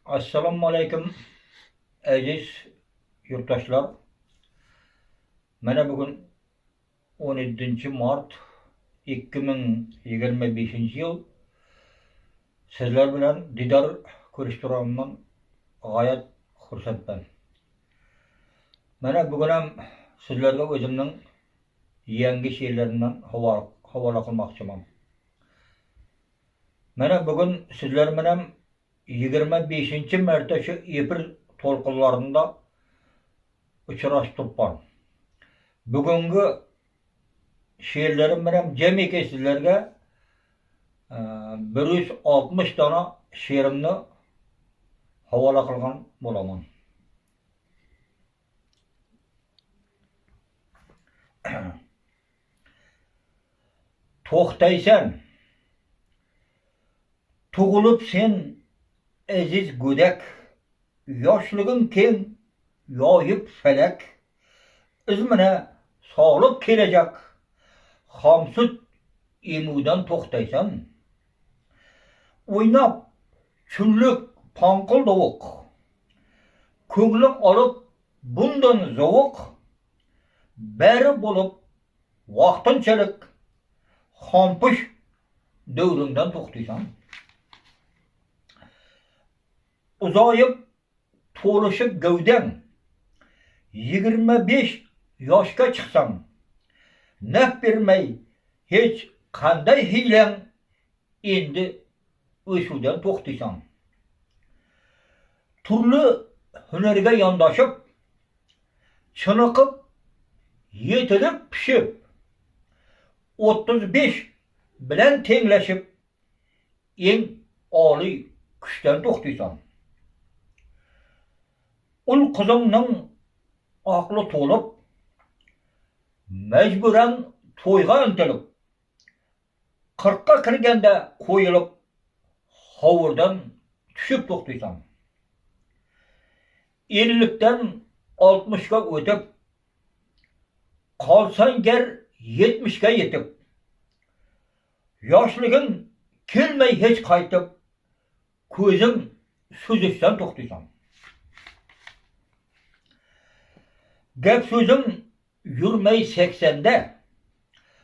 Assalamu alaykum aziz yurttaşlar. Mana bugün 17 Mart 2025 yıl sizler bilen didar görüştürandan gayet xursatman. Mana bugün hem sizlerge özümnin yangi şeylerinden havala kılmakçımam. Mana bugün sizler bilen 25 marta şu April tolqınlarında uçraştıppan. Bugünkü şiirlerim bilen cemiki sizlerge 160 tane şiirimni havala kılgan bolaman. Tohtaysan, tuğulup sen aziz güdek, yaşlığın keng, yoyup felek, izmine sağlıp gelecek, hamsut emudan tohtaysan. Oynap, çüllük pankıl doğuk, köglük alıp bundan zoğuk, beri bulup vaqtınçalik hampış dövründen tohtaysan. Uzayıp to'lishib gövden 25 yoshga chiqsam, naf bermay hech qanday hiylang endi o'shudan to'xtaysan. Turli hunarga yondoshib, chiniqib, yetilib pishib, 35 bilan tenglashib, eng oliy kuchdan to'xtaysan. Ul qizingning aqli to'lib, majburan to'yga intilib, 40ga kirganda qo'yilib, hovurdan tushib to'xtaysan. 50dan 60ga o'tib, qolsang gar 70ga yetib, yoshliging kelmay hech qaytib, ko'zing suzishdan to'xtaysan. Gap so'zing yurmay 80da,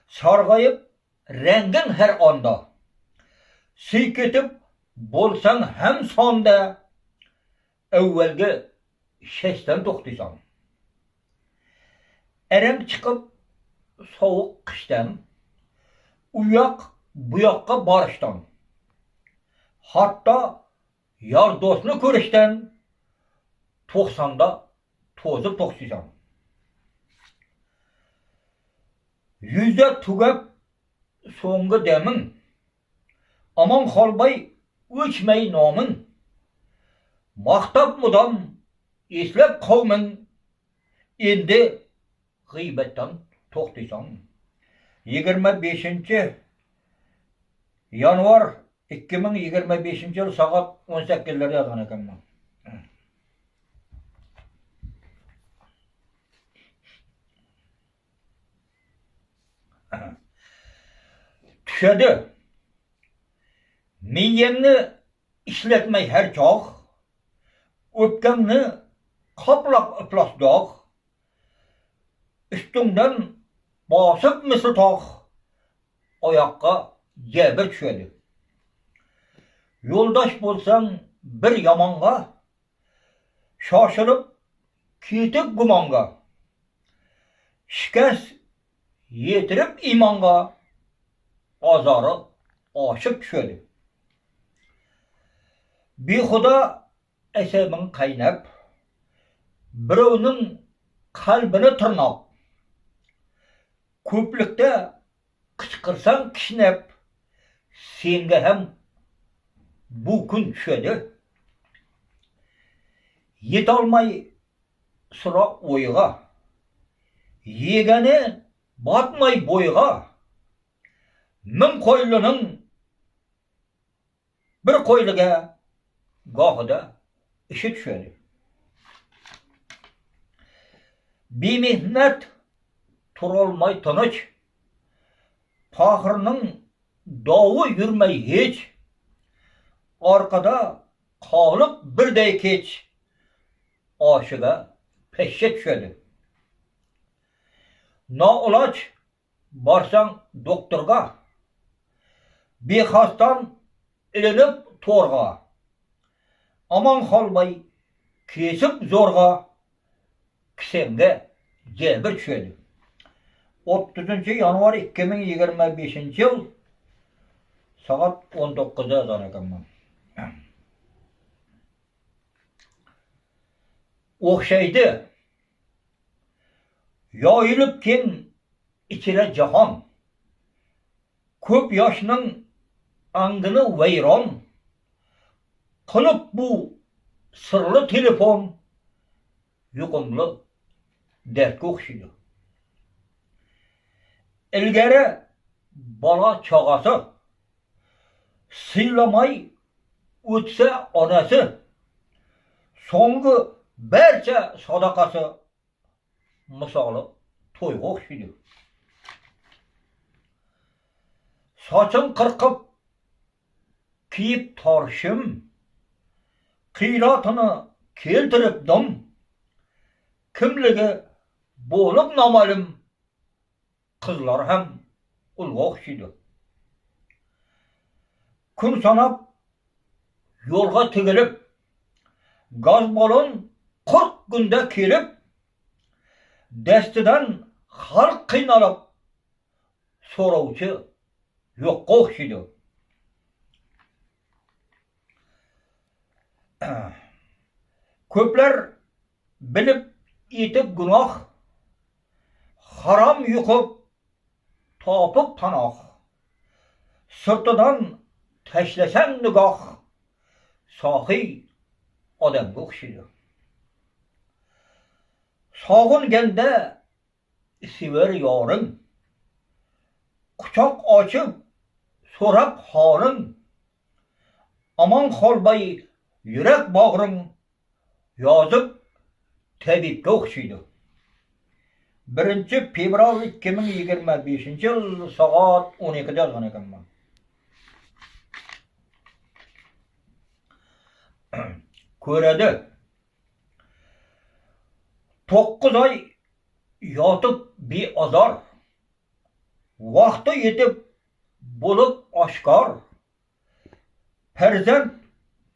sarg'ayib ranging har onda, silkitib bo'lsang ham sonda, avvalgi shashdan to'xtaysan. Arang chiqib sovuq qishdan, u yoq bu yoqqa borishdan, hatto yor do'stni ko'rishdan 90da to'zib to'xtaysan. 100da tugab so'nggi demin, aman qolmay o'chmay nomin, maqtab mudom eslab qavmin, endi g'iybatdan to'xtaysan. 25 yanvar 2025 yıl saat 18'lerde yazan ekanman. Düşedi. Miyyenni işletmey her çağ, öpkenni kaplap ıplas dağ, üstünden basıp misli tağ, ayakka cebir düşedi. Yoldaş bolsan bir yamanga, şaşırıp ketip gumanga, şikast yetirip imanga, azarı aşık düşedi. Behuda esebin qaynab, birovning qalbini tırnab, ko'plikda qichqirsang kishnab, senga ham bu kun tushadi. Yetolmay sıra o'yga, yegani batmay bo'yga, ming qo'ylining bir qo'yliga gohida ishi tushadi. Bemehnat turolmay tinch, Fahrining dovi yurmay hech, orqada Kalıp bir de keç aşıga peşe düşedi. Naulaç barsan doktorga, bir hastan ilinip torga, aman kalmay kesip zorga kisenge cebir düşedi. 30 yanvar 2025 yıl saat 19'da yazan ekanman. Okşaydı, yayılıp keng içine cahan, köp yaşının angını veyran, kılıp bu sırlı telefon, yukumlu dertke okşaydı. İlgari bala çağası, sıylamay ötse anası, soңғы berçe sadakası misalı toyga okşaydı. Saçın kırkıp kiyip tarşım, kıyratını keltiripdim, kimligi bolup namalım, kızlar hem ulga okşaydı. Gün sanap yolga tigilip, gaz balon 40 günde kelip, destiden halk kıynalıp, soravçı yokka okşaydı. Köpler bilip yetip günah, haram yıkıp tapıp panah, sırtıdan teşlesen nigah, sahi adamga okşaydı. Sağıngende siver yarın, kucak açıp sorap halın, aman kalbay yürek bağrın, yazıp tabipke okşaydı. 1 fevral 2025 yıl saat 12'de yazan ekanman. Köredi. 9 ay yatıp bir azar, vakti yetip bulup aşkar, perzent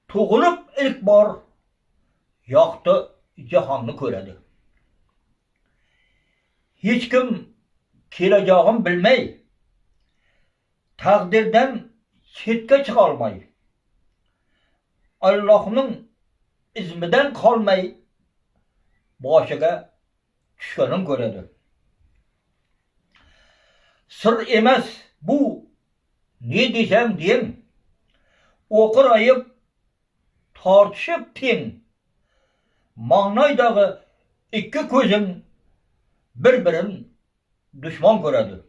tuğulup ilk bar, yaktı cihanını köredi. Hiç kim keleceğini bilmey, takdirden chetga çıkalmay, Allah'ın izminden kalmay, başıga düşkenin köredi. Sır emes bu, ne desem deyin, okur ayıp, tartışıp ten, mağnaydağı iki közün birbirin düşman köredi.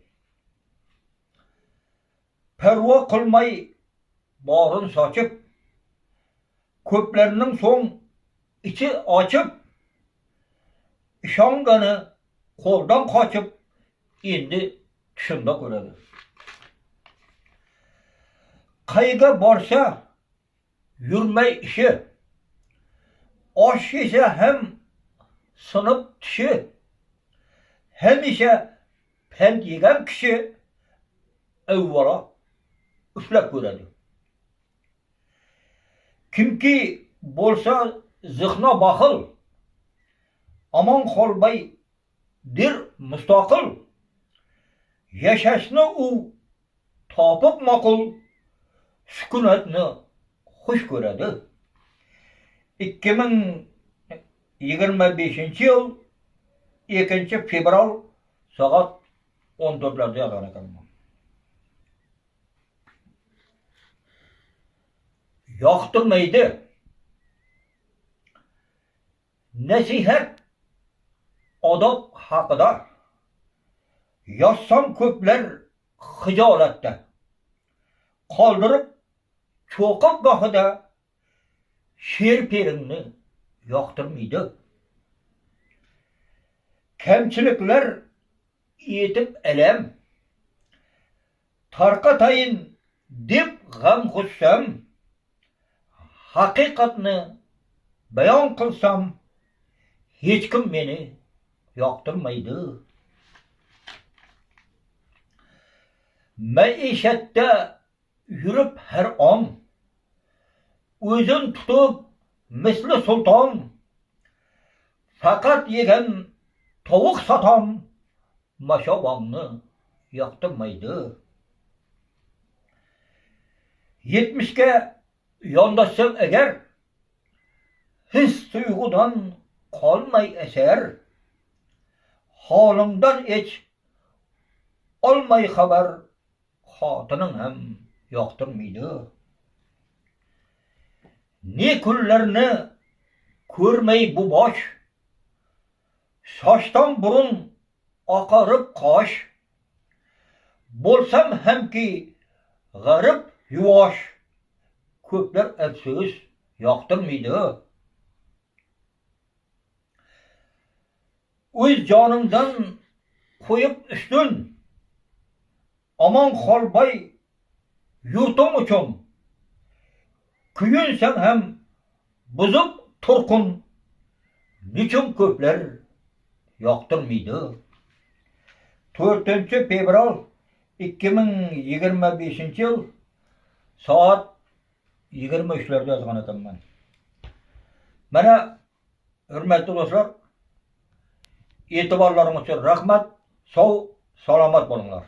Perva kılmay bağrın saçıp, köplerinin son içi açıp, işanganı koldan kaçıp, endi tüşümde köredi. Kayga barsa yürmey işi, aş yese hem sınıp tişi, hem ise pent yegen kişi evvela üflep köredi. Kimki bolsa zıhna bakıl, aman kalbay dir müstakil, yaşasını u tapıp makul, sükunetini hoş köredi. 2025 yıl 2 fevral saat 14'lerde yazan ekanman. Yaktırmaydı. Nasihat adab haqida. Yazsam köpler hicalatda. Kaldırıp çoğup bakıda şer perini yaktırmaydı. Kemçilikler yetip elem, tarkatayın dip gam kussam, haqiqatni bayon qilsam, hech kim meni yoqtirmaydi. Maishatda yurib har on, o'zin tutib misli sulton, faqat yegan tovuq satom, mashovamni yoqtirmaydi. 70ga yondashsam agar, his tuyg'udan qolmay asar, holimdan hech olmay xabar, xotining ham yoqtirmaydi. Ne kunlarni ko'rmay bu bosh, sochdan burun oqarib qosh, bo'lsam hamki g'arib yuvosh, ko'plar afsus yoqtirmaydi. O'z jonimdan qo'yib ustun, omon qolmay yurtim uchun, kuyunsam ham buzib turqun, nechun ko'plar yoqtirmaydi. 4-fevral 2025-yil soat 23larda yozgan ekanman. Mana hurmatli do'stlar, e'tiborlaringiz uchun rahmat. Sog' salomat bo'linglar.